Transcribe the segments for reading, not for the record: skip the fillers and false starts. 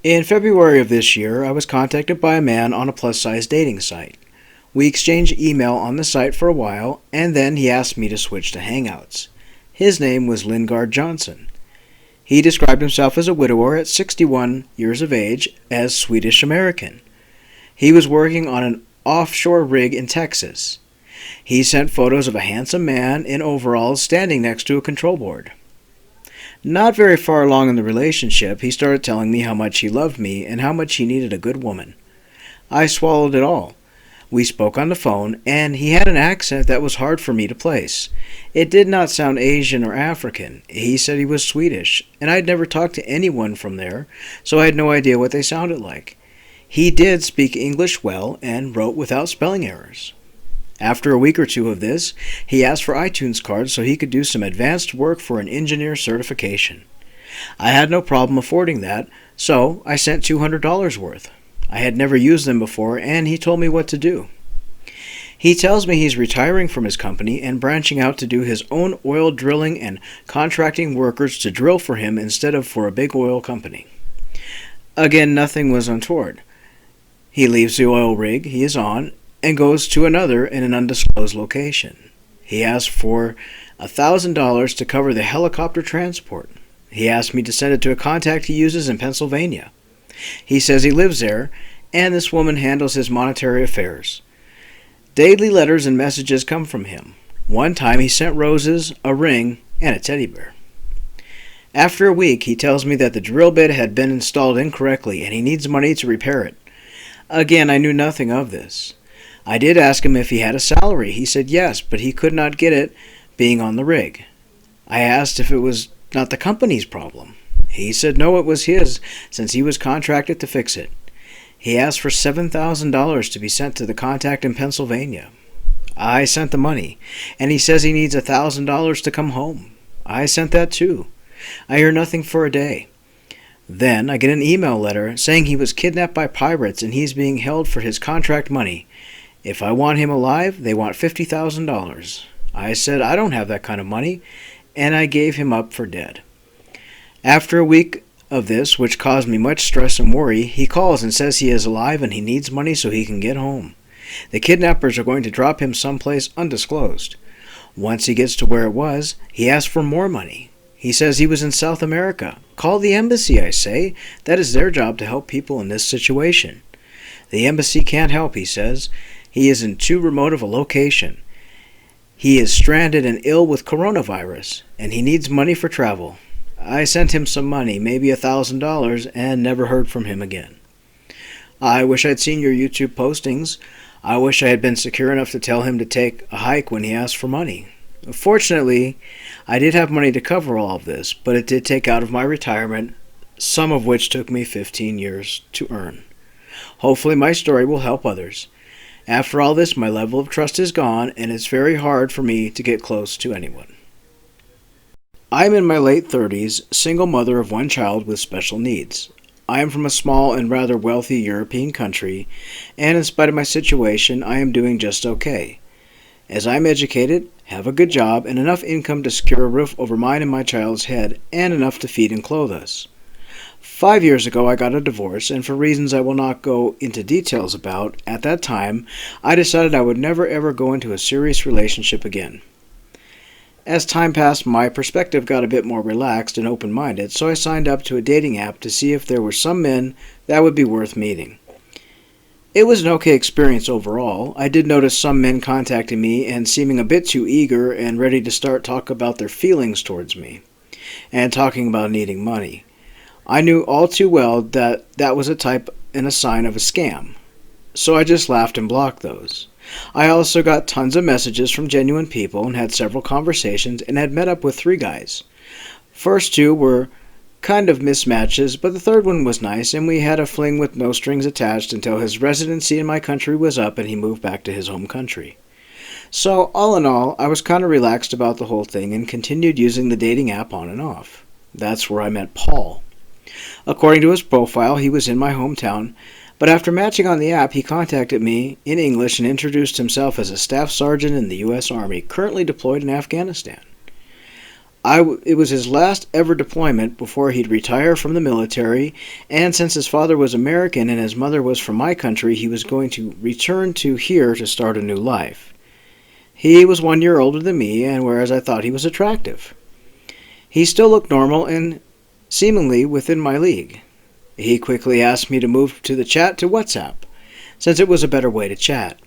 In February of this year, I was contacted by a man on a plus-size dating site. We exchanged email on the site for a while, and then he asked me to switch to Hangouts. His name was Lingard Johnson. He described himself as a widower at 61 years of age, as Swedish American. He was working on an offshore rig in Texas. He sent photos of a handsome man in overalls standing next to a control board. Not very far along in the relationship, he started telling me how much he loved me and how much he needed a good woman. I swallowed it all. We spoke on the phone, and he had an accent that was hard for me to place. It did not sound Asian or African. He said he was Swedish, and I'd never talked to anyone from there, so I had no idea what they sounded like. He did speak English well and wrote without spelling errors. After a week or two of this, he asked for iTunes cards so he could do some advanced work for an engineer certification. I had no problem affording that, so I sent $200 worth. I had never used them before, and he told me what to do. He tells me he's retiring from his company and branching out to do his own oil drilling and contracting workers to drill for him instead of for a big oil company. Again, nothing was untoward. He leaves the oil rig he is on and goes to another in an undisclosed location. He asked for $1,000 to cover the helicopter transport. He asked me to send it to a contact he uses in Pennsylvania. He says he lives there, and this woman handles his monetary affairs. Daily letters and messages come from him. One time he sent roses, a ring, and a teddy bear. After a week, he tells me that the drill bit had been installed incorrectly and he needs money to repair it. Again, I knew nothing of this. I did ask him if he had a salary. He said yes, but he could not get it being on the rig. I asked if it was not the company's problem. He said no, it was his, since he was contracted to fix it. He asked for $7,000 to be sent to the contact in Pennsylvania. I sent the money, and he says he needs $1,000 to come home. I sent that too. I hear nothing for a day. Then I get an email letter saying he was kidnapped by pirates and he's being held for his contract money. If I want him alive, they want $50,000. I said I don't have that kind of money, and I gave him up for dead. After a week of this, which caused me much stress and worry, he calls and says he is alive and he needs money so he can get home. The kidnappers are going to drop him someplace undisclosed. Once he gets to where it was, he asks for more money. He says he was in South America. Call the embassy, I say. That is their job to help people in this situation. The embassy can't help, he says. He is in too remote of a location. He is stranded and ill with coronavirus, and he needs money for travel. I sent him some money, maybe $1,000, and never heard from him again. I wish I'd seen your YouTube postings. I wish I had been secure enough to tell him to take a hike when he asked for money. Fortunately, I did have money to cover all of this, but it did take out of my retirement, some of which took me 15 years to earn. Hopefully my story will help others. After all this, my level of trust is gone, and it's very hard for me to get close to anyone. I'm in my late 30s, single mother of one child with special needs. I am from a small and rather wealthy European country, and in spite of my situation, I am doing just okay. As I'm educated, have a good job, and enough income to secure a roof over mine and my child's head, and enough to feed and clothe us. 5 years ago, I got a divorce, and for reasons I will not go into details about, at that time, I decided I would never ever go into a serious relationship again. As time passed, my perspective got a bit more relaxed and open-minded, so I signed up to a dating app to see if there were some men that would be worth meeting. It was an okay experience overall. I did notice some men contacting me and seeming a bit too eager and ready to start talk about their feelings towards me, and talking about needing money. I knew all too well that that was a type and a sign of a scam, so I just laughed and blocked those. I also got tons of messages from genuine people and had several conversations and had met up with 3 guys. First 2 were kind of mismatches, but the third one was nice, and we had a fling with no strings attached until his residency in my country was up and he moved back to his home country. So, all in all, I was kind of relaxed about the whole thing and continued using the dating app on and off. That's where I met Paul. According to his profile, he was in my hometown, but after matching on the app, he contacted me in English and introduced himself as a staff sergeant in the U.S. Army, currently deployed in Afghanistan. It was his last ever deployment before he'd retire from the military, and since his father was American and his mother was from my country, he was going to return to here to start a new life. He was 1 year older than me, and whereas I thought he was attractive, he still looked normal and seemingly within my league. He quickly asked me to move to the chat to WhatsApp, since it was a better way to chat.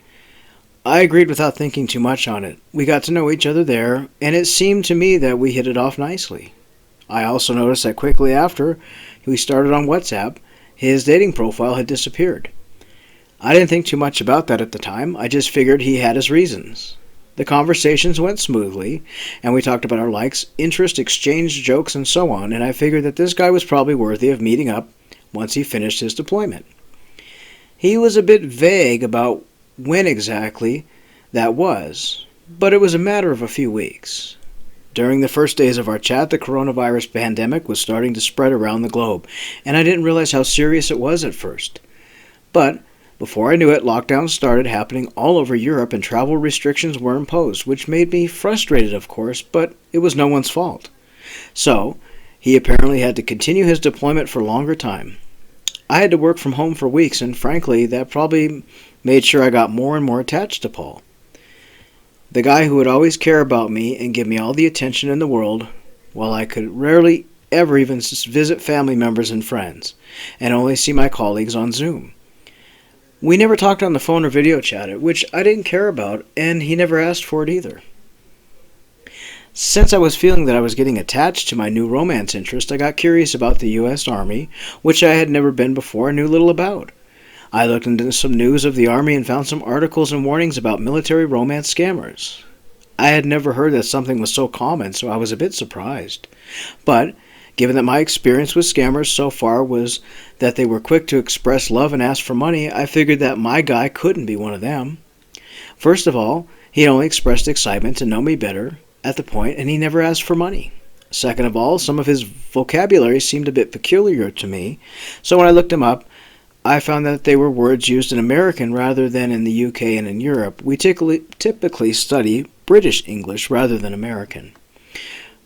I agreed without thinking too much on it. We got to know each other there, and it seemed to me that we hit it off nicely. I also noticed that quickly after we started on WhatsApp, his dating profile had disappeared. I didn't think too much about that at the time. I just figured he had his reasons. The conversations went smoothly, and we talked about our likes, interests, exchanged jokes, and so on, and I figured that this guy was probably worthy of meeting up once he finished his deployment. He was a bit vague about when exactly that was, but it was a matter of a few weeks. During the first days of our chat, the coronavirus pandemic was starting to spread around the globe, and I didn't realize how serious it was at first. But before I knew it, lockdowns started happening all over Europe and travel restrictions were imposed, which made me frustrated, of course, but it was no one's fault. So, he apparently had to continue his deployment for a longer time. I had to work from home for weeks, and frankly, that probably made sure I got more and more attached to Paul. The guy who would always care about me and give me all the attention in the world, while I could rarely ever even visit family members and friends, and only see my colleagues on Zoom. We never talked on the phone or video chatted, which I didn't care about, and he never asked for it either. Since I was feeling that I was getting attached to my new romance interest, I got curious about the U.S. Army, which I had never been before and knew little about. I looked into some news of the Army and found some articles and warnings about military romance scammers. I had never heard that something was so common, so I was a bit surprised. But, given that my experience with scammers so far was that they were quick to express love and ask for money, I figured that my guy couldn't be one of them. First of all, he only expressed excitement to know me better at the point, and he never asked for money. Second of all, some of his vocabulary seemed a bit peculiar to me, so when I looked him up, I found that they were words used in American rather than in the UK and in Europe. We typically study British English rather than American.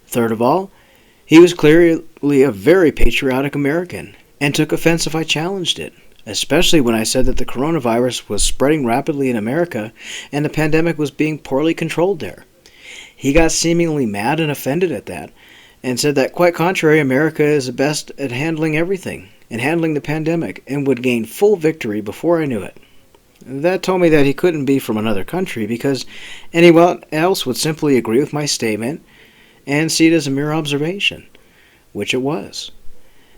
Third of all, he was clearly a very patriotic American, and took offense if I challenged it, especially when I said that the coronavirus was spreading rapidly in America and the pandemic was being poorly controlled there. He got seemingly mad and offended at that, and said that quite contrary, America is the best at handling everything, and handling the pandemic, and would gain full victory before I knew it. That told me that he couldn't be from another country, because anyone else would simply agree with my statement and see it as a mere observation, which it was.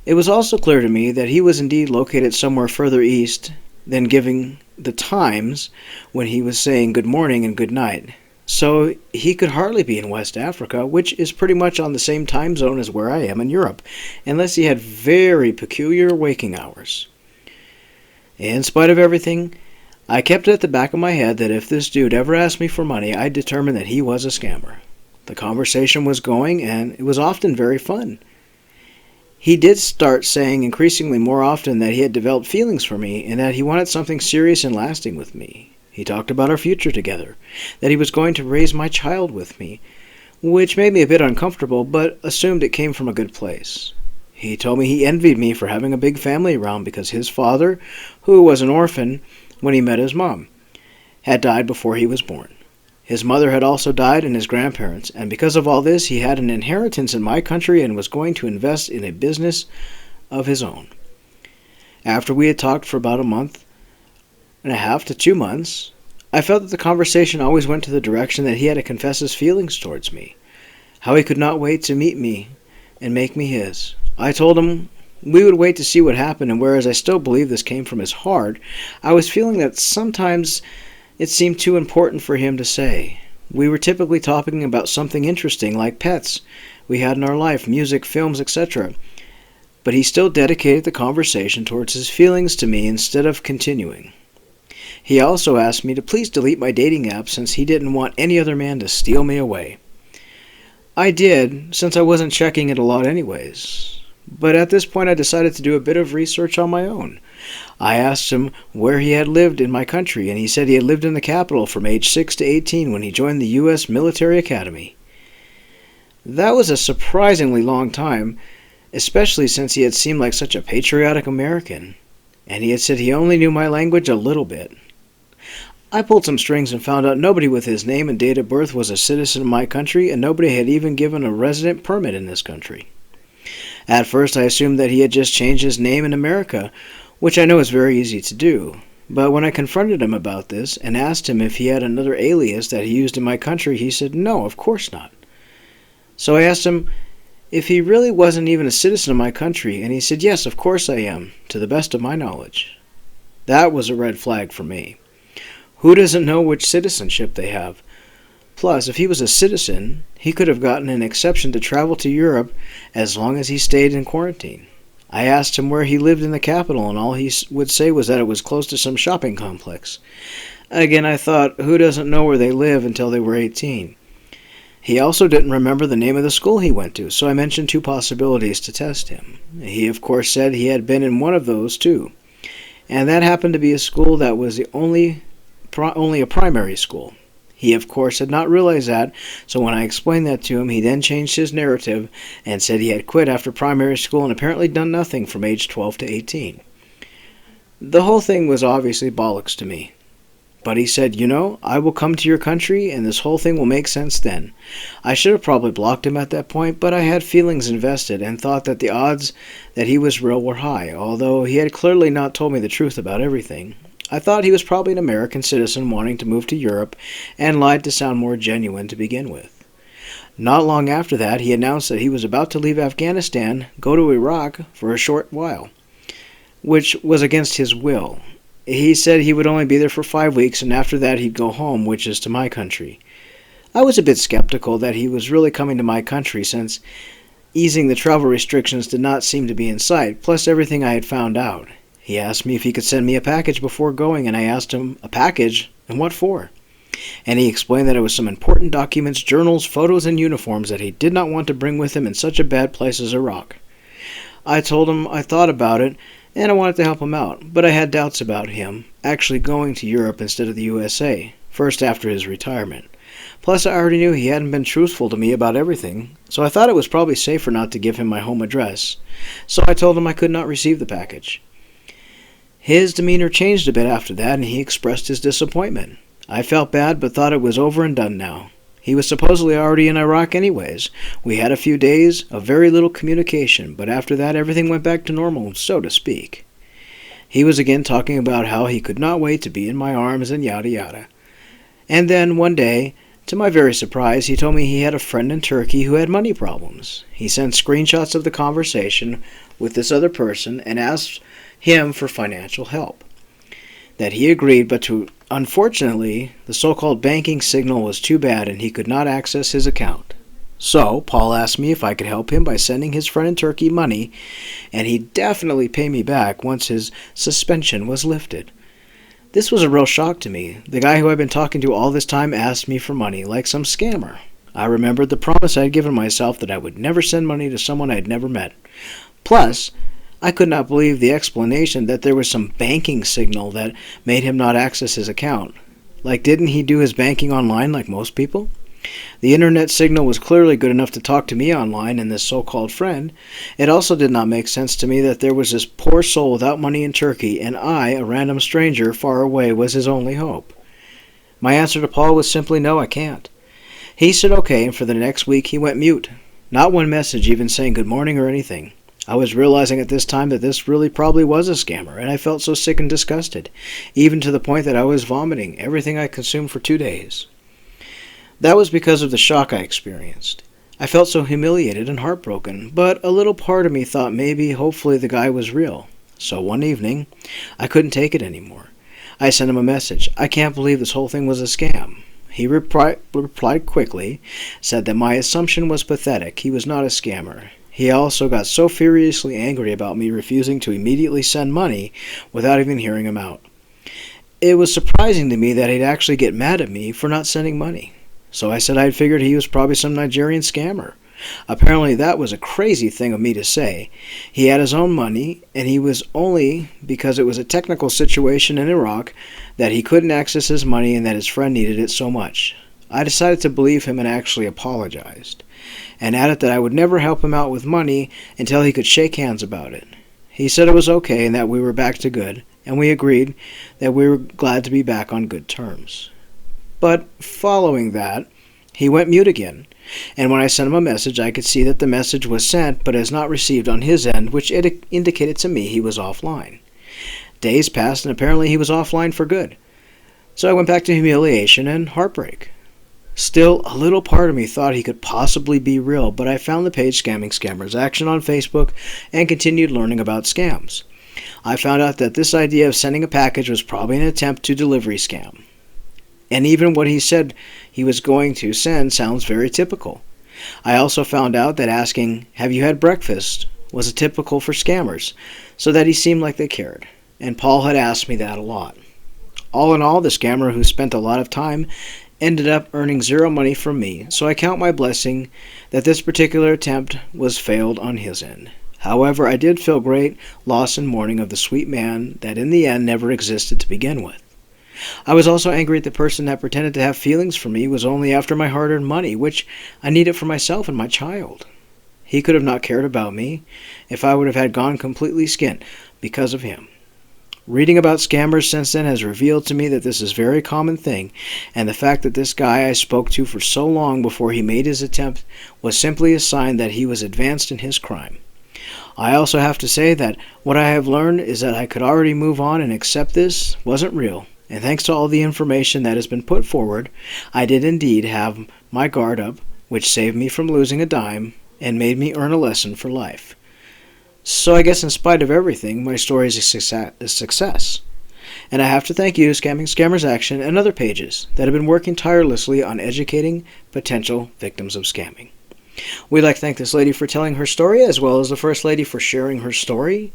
It was also clear to me that he was indeed located somewhere further east than giving the times when he was saying good morning and good night. So he could hardly be in West Africa, which is pretty much on the same time zone as where I am in Europe, unless he had very peculiar waking hours. In spite of everything, I kept it at the back of my head that if this dude ever asked me for money, I'd determine that he was a scammer. The conversation was going, and it was often very fun. He did start saying increasingly more often that he had developed feelings for me and that he wanted something serious and lasting with me. He talked about our future together, that he was going to raise my child with me, which made me a bit uncomfortable, but assumed it came from a good place. He told me he envied me for having a big family around because his father, who was an orphan when he met his mom, had died before he was born. His mother had also died and his grandparents, and because of all this, he had an inheritance in my country and was going to invest in a business of his own. After we had talked for about a month and a half to 2 months, I felt that the conversation always went to the direction that he had to confess his feelings towards me, how he could not wait to meet me and make me his. I told him we would wait to see what happened, and whereas I still believe this came from his heart, I was feeling that sometimes it seemed too important for him to say. We were typically talking about something interesting like pets we had in our life, music, films, etc., but he still dedicated the conversation towards his feelings to me instead of continuing. He also asked me to please delete my dating app since he didn't want any other man to steal me away. I did, since I wasn't checking it a lot anyways. But at this point I decided to do a bit of research on my own. I asked him where he had lived in my country, and he said he had lived in the capital from age 6 to 18 when he joined the U.S. Military Academy. That was a surprisingly long time, especially since he had seemed like such a patriotic American, and he had said he only knew my language a little bit. I pulled some strings and found out nobody with his name and date of birth was a citizen of my country, and nobody had even given a resident permit in this country. At first I assumed that he had just changed his name in America, which I know is very easy to do. But when I confronted him about this and asked him if he had another alias that he used in my country, he said no, of course not. So I asked him if he really wasn't even a citizen of my country, and he said, yes, of course I am, to the best of my knowledge. That was a red flag for me. Who doesn't know which citizenship they have? Plus, if he was a citizen, he could have gotten an exception to travel to Europe as long as he stayed in quarantine. I asked him where he lived in the capital, and all he would say was that it was close to some shopping complex. Again, I thought, who doesn't know where they live until they were 18? He also didn't remember the name of the school he went to, so I mentioned two possibilities to test him. He, of course, said he had been in one of those, too. And that happened to be a school that was the only a primary school. He, of course, had not realized that, so when I explained that to him, he then changed his narrative and said he had quit after primary school and apparently done nothing from age 12 to 18. The whole thing was obviously bollocks to me. But he said, I will come to your country and this whole thing will make sense then. I should have probably blocked him at that point, but I had feelings invested and thought that the odds that he was real were high, although he had clearly not told me the truth about everything. I thought he was probably an American citizen wanting to move to Europe and lied to sound more genuine to begin with. Not long after that, he announced that he was about to leave Afghanistan, go to Iraq for a short while, which was against his will. He said he would only be there for 5 weeks, and after that he'd go home, which is to my country. I was a bit skeptical that he was really coming to my country, since easing the travel restrictions did not seem to be in sight, plus everything I had found out. He asked me if he could send me a package before going, and I asked him, a package? And what for? And he explained that it was some important documents, journals, photos, and uniforms that he did not want to bring with him in such a bad place as Iraq. I told him I thought about it, and I wanted to help him out, but I had doubts about him actually going to Europe instead of the USA, first after his retirement. Plus, I already knew he hadn't been truthful to me about everything, so I thought it was probably safer not to give him my home address, so I told him I could not receive the package. His demeanor changed a bit after that, and he expressed his disappointment. I felt bad, but thought it was over and done now. He was supposedly already in Iraq anyways. We had a few days of very little communication, but after that everything went back to normal, so to speak. He was again talking about how he could not wait to be in my arms and yada yada. And then one day, to my very surprise, he told me he had a friend in Turkey who had money problems. He sent screenshots of the conversation with this other person and asked him for financial help. That he agreed, but unfortunately, the so-called banking signal was too bad and he could not access his account. So, Paul asked me if I could help him by sending his friend in Turkey money, and he'd definitely pay me back once his suspension was lifted. This was a real shock to me. The guy who I'd been talking to all this time asked me for money, like some scammer. I remembered the promise I had given myself that I would never send money to someone I had never met. Plus, I could not believe the explanation that there was some banking signal that made him not access his account. Like, didn't he do his banking online like most people? The internet signal was clearly good enough to talk to me online and this so-called friend. It also did not make sense to me that there was this poor soul without money in Turkey, and I, a random stranger far away, was his only hope. My answer to Paul was simply no, I can't. He said okay, and for the next week he went mute. Not one message even saying good morning or anything. I was realizing at this time that this really probably was a scammer, and I felt so sick and disgusted, even to the point that I was vomiting everything I consumed for 2 days. That was because of the shock I experienced. I felt so humiliated and heartbroken, but a little part of me thought maybe, hopefully, the guy was real. So one evening, I couldn't take it anymore. I sent him a message. I can't believe this whole thing was a scam. He replied quickly, said that my assumption was pathetic. He was not a scammer. He also got so furiously angry about me refusing to immediately send money without even hearing him out. It was surprising to me that he'd actually get mad at me for not sending money. So I said I'd figured he was probably some Nigerian scammer. Apparently that was a crazy thing of me to say. He had his own money, and he was only because it was a technical situation in Iraq that he couldn't access his money and that his friend needed it so much. I decided to believe him and actually apologized, and added that I would never help him out with money until he could shake hands about it. He said it was okay and that we were back to good, and we agreed that we were glad to be back on good terms. But following that, he went mute again, and when I sent him a message, I could see that the message was sent but as not received on his end, which it indicated to me he was offline. Days passed, and apparently he was offline for good. So I went back to humiliation and heartbreak. Still, a little part of me thought he could possibly be real, but I found the page Scamming Scammers Action on Facebook and continued learning about scams. I found out that this idea of sending a package was probably an attempt to delivery scam. And even what he said he was going to send sounds very typical. I also found out that asking, "Have you had breakfast?" was a typical for scammers, so that he seemed like they cared. And Paul had asked me that a lot. All in all, the scammer who spent a lot of time ended up earning zero money from me, so I count my blessing that this particular attempt was failed on his end. However, I did feel great loss and mourning of the sweet man that in the end never existed to begin with. I was also angry at the person that pretended to have feelings for me was only after my hard-earned money, which I needed for myself and my child. He could have not cared about me if I would have had gone completely skint because of him. Reading about scammers since then has revealed to me that this is a very common thing, and the fact that this guy I spoke to for so long before he made his attempt was simply a sign that he was advanced in his crime. I also have to say that what I have learned is that I could already move on and accept this wasn't real, and thanks to all the information that has been put forward, I did indeed have my guard up, which saved me from losing a dime and made me earn a lesson for life. So I guess in spite of everything, my story is a success. And I have to thank you, Scamming Scammers Action, and other pages that have been working tirelessly on educating potential victims of scamming. We'd like to thank this lady for telling her story, as well as the First Lady for sharing her story.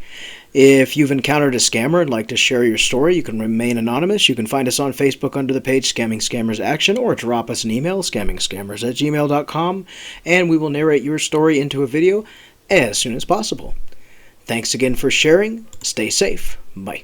If you've encountered a scammer and like to share your story, you can remain anonymous. You can find us on Facebook under the page Scamming Scammers Action, or drop us an email, scammingscammers@gmail.com, and we will narrate your story into a video as soon as possible. Thanks again for sharing. Stay safe. Bye.